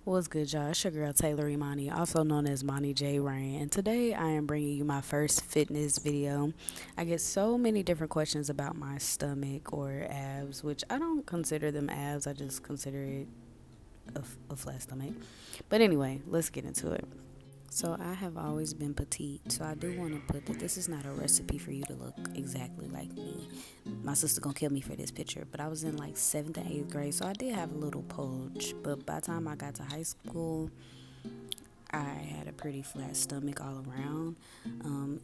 What's good, y'all? It's your girl Taylor Imani, also known as Monty J Rain, and today I am bringing you my first fitness video. I get so many different questions about my stomach or abs, which I don't consider them abs. I just consider it a flat stomach. But anyway, let's get into it. So I have always been petite, so I do want to put that this is not a recipe for you to look exactly like me. My sister gonna kill me for this picture, but I was in like 7th and 8th grade, so I did have a little pulge. But by the time I got to high school, I had a pretty flat stomach all around,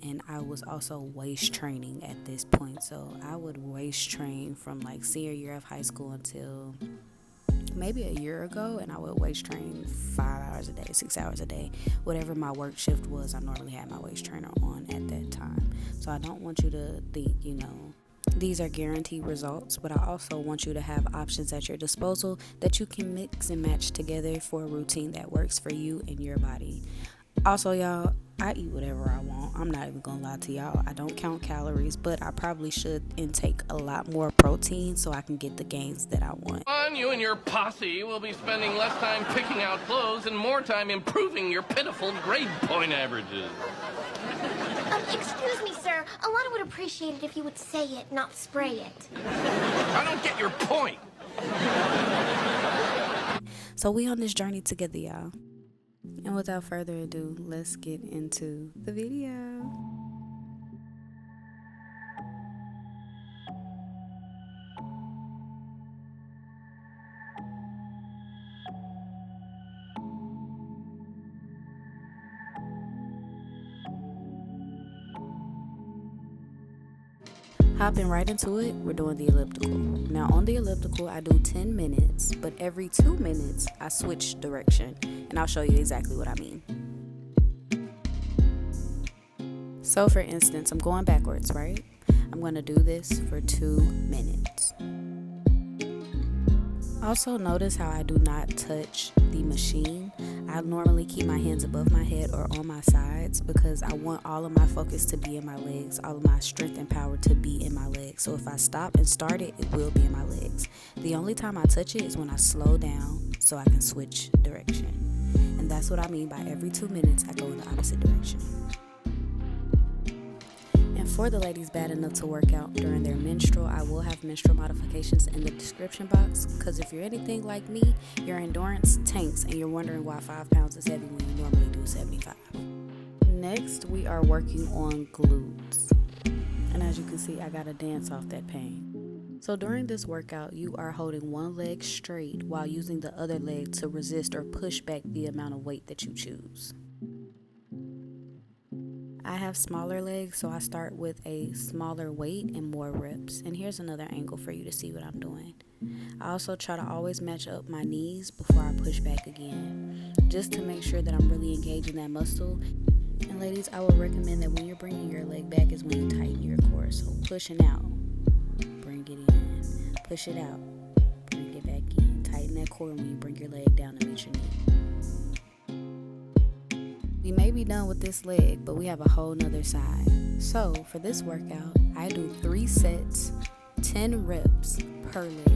and I was also waist training at this point. So I would waist train from like senior year of high school until maybe a year ago, and I would waist train 5 hours a day, 6 hours a day, whatever my work shift was. I normally had my waist trainer on at that time. So I don't want you to think, these are guaranteed results, but I also want you to have options at your disposal that you can mix and match together for a routine that works for you and your body. Also, y'all, I eat whatever I want. I'm not even gonna lie to y'all. I don't count calories, but I probably should intake a lot more protein so I can get the gains that I want. You and your posse will be spending less time picking out clothes and more time improving your pitiful grade point averages. Excuse me, sir. Alana would appreciate it if you would say it, not spray it. I don't get your point. So we on this journey together, y'all. And without further ado, let's get into the video. Hopping right into it, we're doing the elliptical. Now on the elliptical, I do 10 minutes, but every 2 minutes, I switch direction, and I'll show you exactly what I mean. So for instance, I'm going backwards, right? I'm going to do this for 2 minutes. Also notice how I do not touch the machine. I normally keep my hands above my head or on my sides because I want all of my focus to be in my legs, all of my strength and power to be in my legs. So if I stop and start it, it will be in my legs. The only time I touch it is when I slow down so I can switch direction. And that's what I mean by every 2 minutes I go in the opposite direction. And for the ladies bad enough to work out during their menstrual, I will have menstrual modifications in the description box, because if you're anything like me, your endurance tanks and you're wondering why 5 pounds is heavy when you normally do 75. Next, we are working on glutes. And as you can see, I gotta dance off that pain. So during this workout, you are holding one leg straight while using the other leg to resist or push back the amount of weight that you choose. I have smaller legs, so I start with a smaller weight and more reps. And here's another angle for you to see what I'm doing. I also try to always match up my knees before I push back again, just to make sure that I'm really engaging that muscle. And ladies, I would recommend that when you're bringing your leg back is when you tighten your core. So pushing out, bring it in, push it out, bring it back in. Tighten that core when you bring your leg down to meet your knee. We may be done with this leg, but we have a whole nother side. So for this workout, I do 3 sets, 10 reps per leg.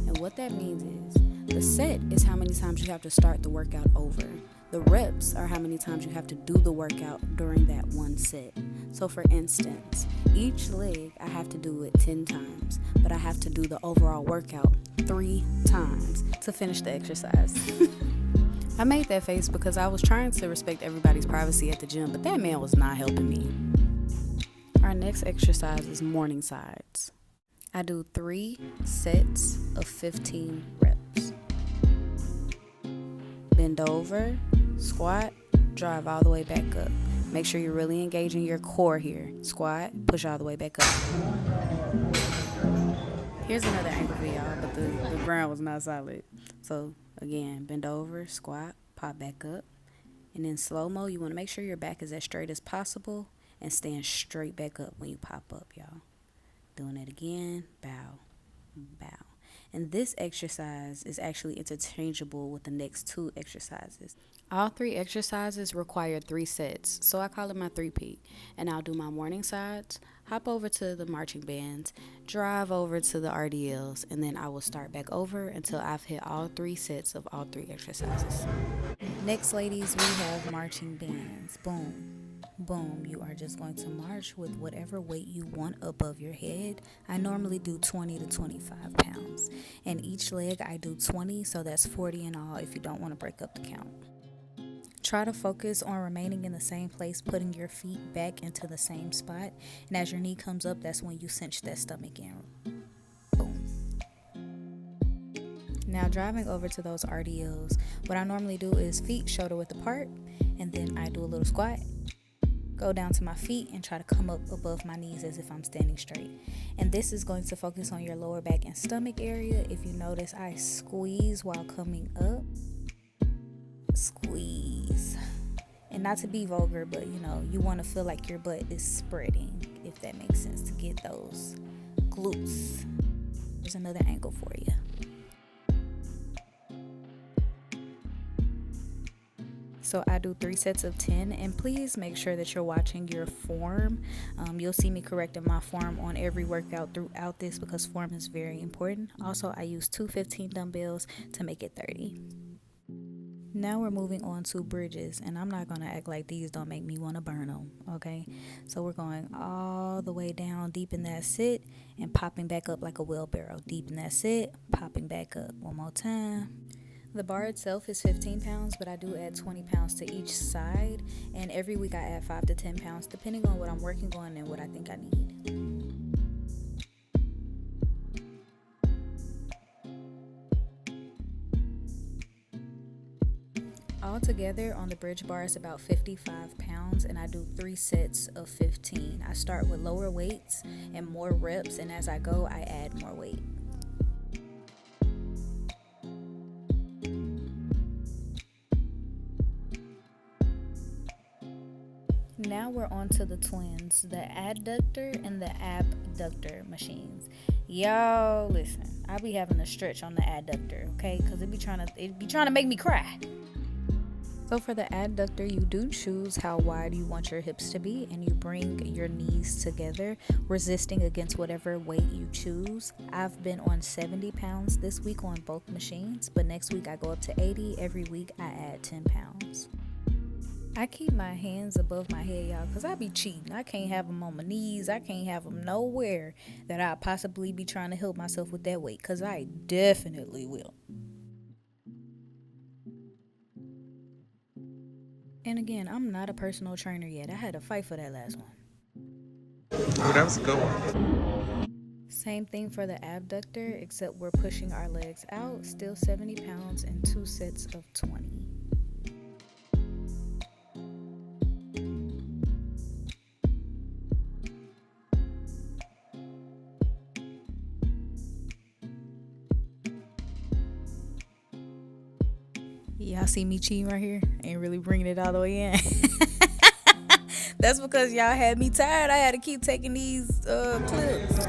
And what that means is, the set is how many times you have to start the workout over. The reps are how many times you have to do the workout during that one set. So for instance, each leg I have to do it 10 times, but I have to do the overall workout 3 times to finish the exercise. I made that face because I was trying to respect everybody's privacy at the gym, but that man was not helping me. Our next exercise is morning sides. I do 3 sets of 15 reps. Bend over, squat, drive all the way back up. Make sure you're really engaging your core here. Squat, push all the way back up. Here's another angle for y'all, but the ground was not solid. So again, bend over, squat, pop back up. And in slow-mo, you want to make sure your back is as straight as possible and stand straight back up when you pop up, y'all. Doing it again, bow, bow. And this exercise is actually interchangeable with the next 2 exercises. All 3 exercises require 3 sets, so I call it my 3-peat. And I'll do my morning sides, hop over to the marching bands, drive over to the RDLs, and then I will start back over until I've hit all 3 sets of all 3 exercises. Next, ladies, we have marching bands. Boom. Boom, you are just going to march with whatever weight you want above your head. I normally do 20 to 25 pounds. And each leg I do 20, so that's 40 in all if you don't want to break up the count. Try to focus on remaining in the same place, putting your feet back into the same spot. And as your knee comes up, that's when you cinch that stomach in. Boom. Now driving over to those RDLs, what I normally do is feet shoulder width apart, and then I do a little squat. Go down to my feet and try to come up above my knees as if I'm standing straight. And this is going to focus on your lower back and stomach area. If you notice, I squeeze while coming up. Squeeze. And not to be vulgar, but you want to feel like your butt is spreading, if that makes sense, to get those glutes. There's another angle for you. So I do 3 sets of 10, and please make sure that you're watching your form. You'll see me correcting my form on every workout throughout this because form is very important. Also, I use 2 15 dumbbells to make it 30. Now we're moving on to bridges, and I'm not going to act like these don't make me want to burn them, okay? So we're going all the way down deep in that sit and popping back up like a wheelbarrow. Deep in that sit, popping back up. One more time. The bar itself is 15 pounds, but I do add 20 pounds to each side, and every week I add 5 to 10 pounds depending on what I'm working on and what I think I need. Altogether on the bridge bar is about 55 pounds, and I do 3 sets of 15. I start with lower weights and more reps, and as I go I add more weight. Now we're on to the twins, the Adductor and the Abductor machines. Y'all listen, I be having a stretch on the Adductor, okay? Because it be trying to make me cry. So for the Adductor, you do choose how wide you want your hips to be, and you bring your knees together, resisting against whatever weight you choose. I've been on 70 pounds this week on both machines, but next week I go up to 80. Every week I add 10 pounds. I keep my hands above my head, y'all, because I be cheating. I can't have them on my knees. I can't have them nowhere that I possibly be trying to help myself with that weight, because I definitely will. And again, I'm not a personal trainer yet. I had to fight for that last one. Oh, that was a good one. Same thing for the Abductor, except we're pushing our legs out. Still 70 pounds and 2 sets of 20. Y'all see me cheating right here? Ain't really bringing it all the way in. That's because y'all had me tired. I had to keep taking these clips.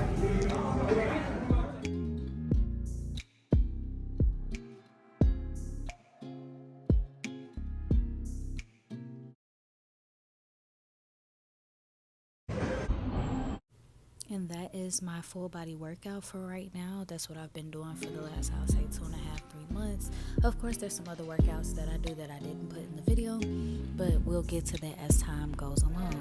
And that is my full body workout for right now. That's what I've been doing for the last, I'll say, 2.5, 3 months. Of course, there's some other workouts that I do that I didn't put in the video, but we'll get to that as time goes along.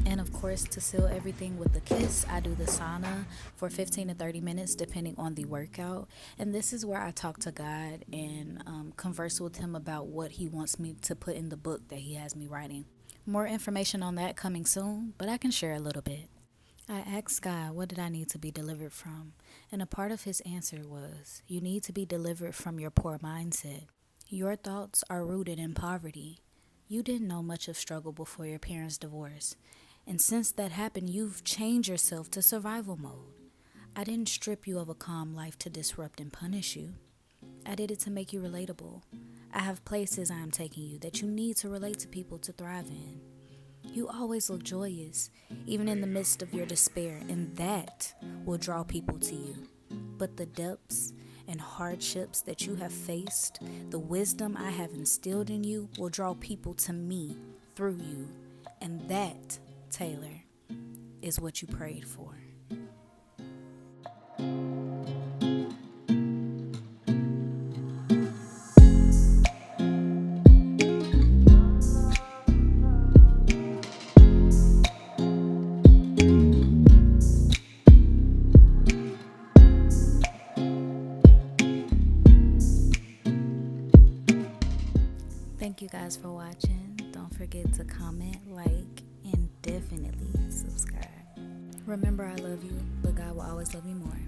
And of course, to seal everything with a kiss, I do the sauna for 15 to 30 minutes depending on the workout. And this is where I talk to God and converse with him about what he wants me to put in the book that he has me writing. More information on that coming soon, but I can share a little bit. I asked God, what did I need to be delivered from? And a part of his answer was, you need to be delivered from your poor mindset. Your thoughts are rooted in poverty. You didn't know much of struggle before your parents' divorce. And since that happened, you've changed yourself to survival mode. I didn't strip you of a calm life to disrupt and punish you. I did it to make you relatable. I have places I am taking you that you need to relate to people to thrive in. You always look joyous, even in the midst of your despair, and that will draw people to you. But the depths and hardships that you have faced, the wisdom I have instilled in you, will draw people to me through you. And that, Taylor, is what you prayed for. Thank you guys for watching. Don't forget to comment, like, and definitely subscribe. Remember, I love you, but God will always love you more.